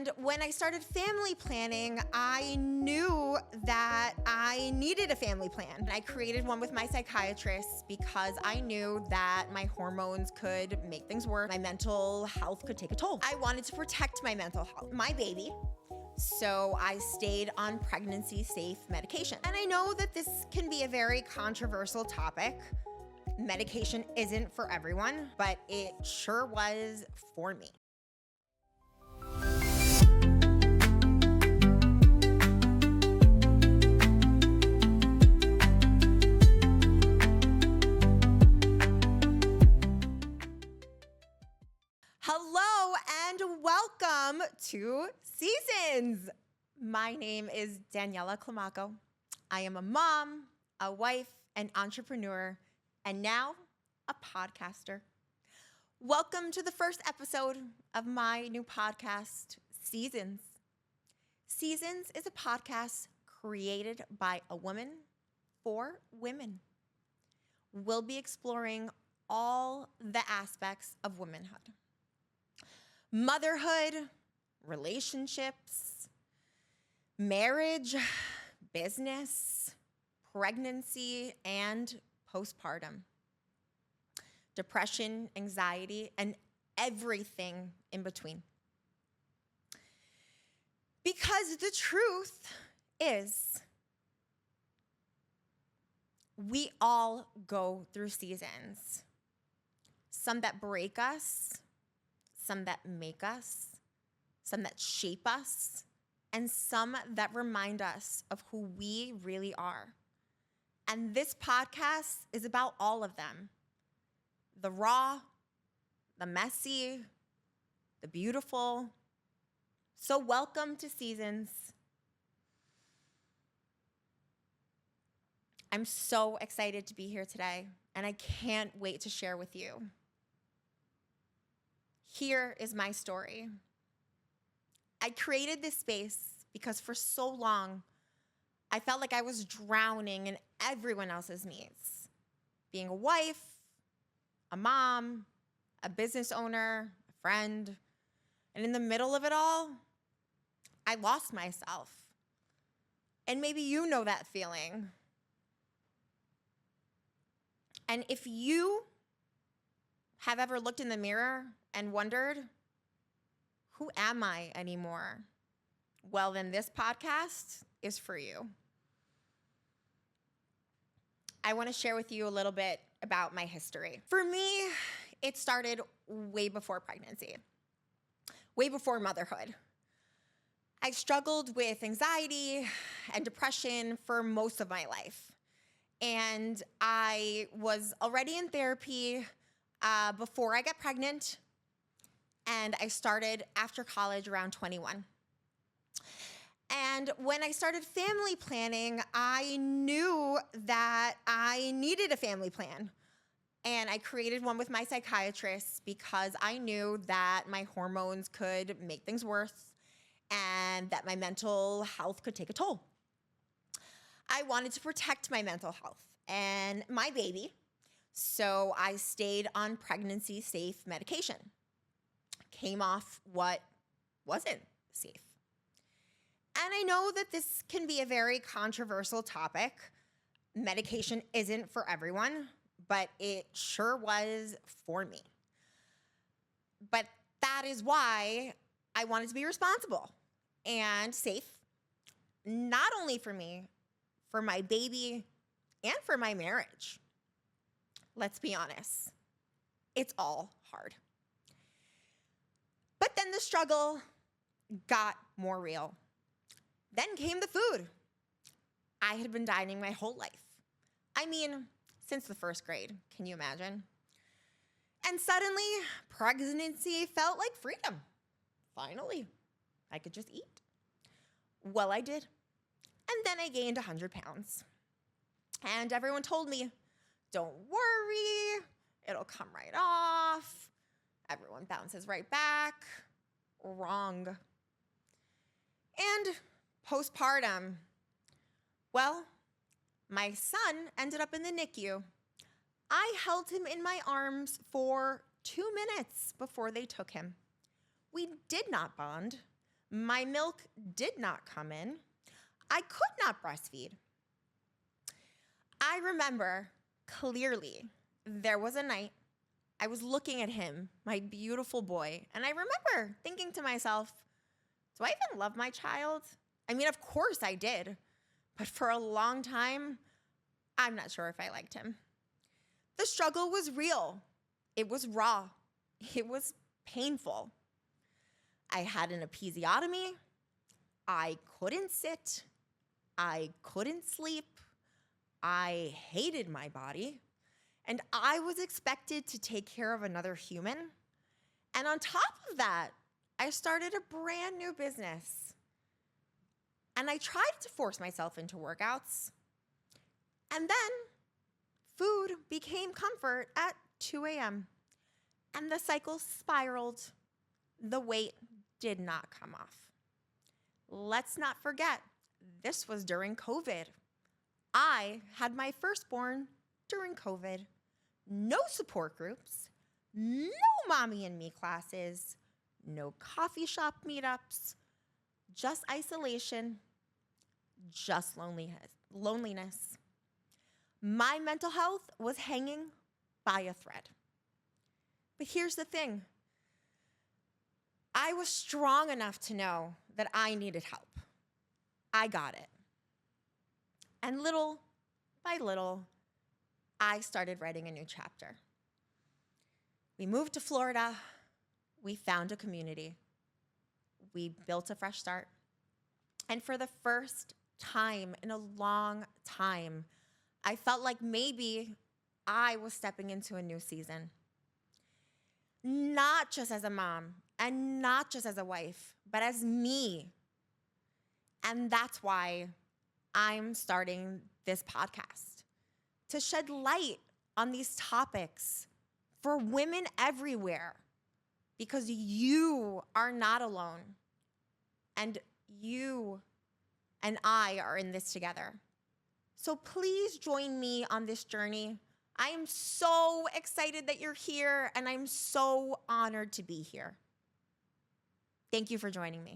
And when I started family planning, I knew that I needed a family plan. I created one with my psychiatrist because I knew that my hormones could make things worse. My mental health could take a toll. I wanted to protect my mental health, my baby. So I stayed on pregnancy-safe medication. And I know that this can be a very controversial topic. Medication isn't for everyone, but it sure was for me. Hello and welcome to Seasons. My name is Daniella Climaco. I am a mom, a wife, an entrepreneur, and now a podcaster. Welcome to the first episode of my new podcast, Seasons. Seasons is a podcast created by a woman for women. We'll be exploring all the aspects of womanhood. Motherhood, relationships, marriage, business, pregnancy, and postpartum, depression, anxiety, and everything in between. Because the truth is, we all go through seasons, some that break us, some that make us, some that shape us, and some that remind us of who we really are. And this podcast is about all of them. The raw, the messy, the beautiful. So welcome to Seasons. I'm so excited to be here today, and I can't wait to share with you. Here is my story. I created this space because for so long, I felt like I was drowning in everyone else's needs. Being a wife, a mom, a business owner, a friend. And in the middle of it all, I lost myself. And maybe you know that feeling. And if you have ever looked in the mirror and wondered, who am I anymore? Well, then this podcast is for you. I want to share with you a little bit about my history. For me, it started way before pregnancy, way before motherhood. I struggled with anxiety and depression for most of my life. And I was already in therapy before I got pregnant. And I started after college around 21. And when I started family planning, I knew that I needed a family plan. And I created one with my psychiatrist because I knew that my hormones could make things worse and that my mental health could take a toll. I wanted to protect my mental health and my baby, so I stayed on pregnancy-safe medication. Came off what wasn't safe. And I know that this can be a very controversial topic. Medication isn't for everyone, but it sure was for me. But that is why I wanted to be responsible and safe, not only for me, for my baby, and for my marriage. Let's be honest, it's all hard. But then the struggle got more real. Then came the food. I had been dieting my whole life. I mean, since the first grade, can you imagine? And suddenly, pregnancy felt like freedom. Finally, I could just eat. Well, I did. And then I gained 100 pounds. And everyone told me, don't worry, it'll come right off. Everyone bounces right back. Wrong. And postpartum. Well, my son ended up in the NICU. I held him in my arms for 2 minutes before they took him. We did not bond. My milk did not come in. I could not breastfeed. I remember clearly there was a night I was looking at him, my beautiful boy, and I remember thinking to myself, do I even love my child? I mean, of course I did, but for a long time, I'm not sure if I liked him. The struggle was real. It was raw. It was painful. I had an episiotomy. I couldn't sit. I couldn't sleep. I hated my body. And I was expected to take care of another human. And on top of that, I started a brand new business. And I tried to force myself into workouts. And then food became comfort at 2 a.m. And the cycle spiraled. The weight did not come off. Let's not forget, this was during COVID. I had my firstborn during COVID. No support groups, no mommy and me classes, no coffee shop meetups, just isolation, just loneliness. My mental health was hanging by a thread. But here's the thing. I was strong enough to know that I needed help. I got it. And little by little, I started writing a new chapter. We moved to Florida. We found a community. We built a fresh start. And for the first time in a long time, I felt like maybe I was stepping into a new season. Not just as a mom and not just as a wife, but as me. And that's why I'm starting this podcast, to shed light on these topics for women everywhere, because you are not alone. And you and I are in this together. So please join me on this journey. I am so excited that you're here, and I'm so honored to be here. Thank you for joining me.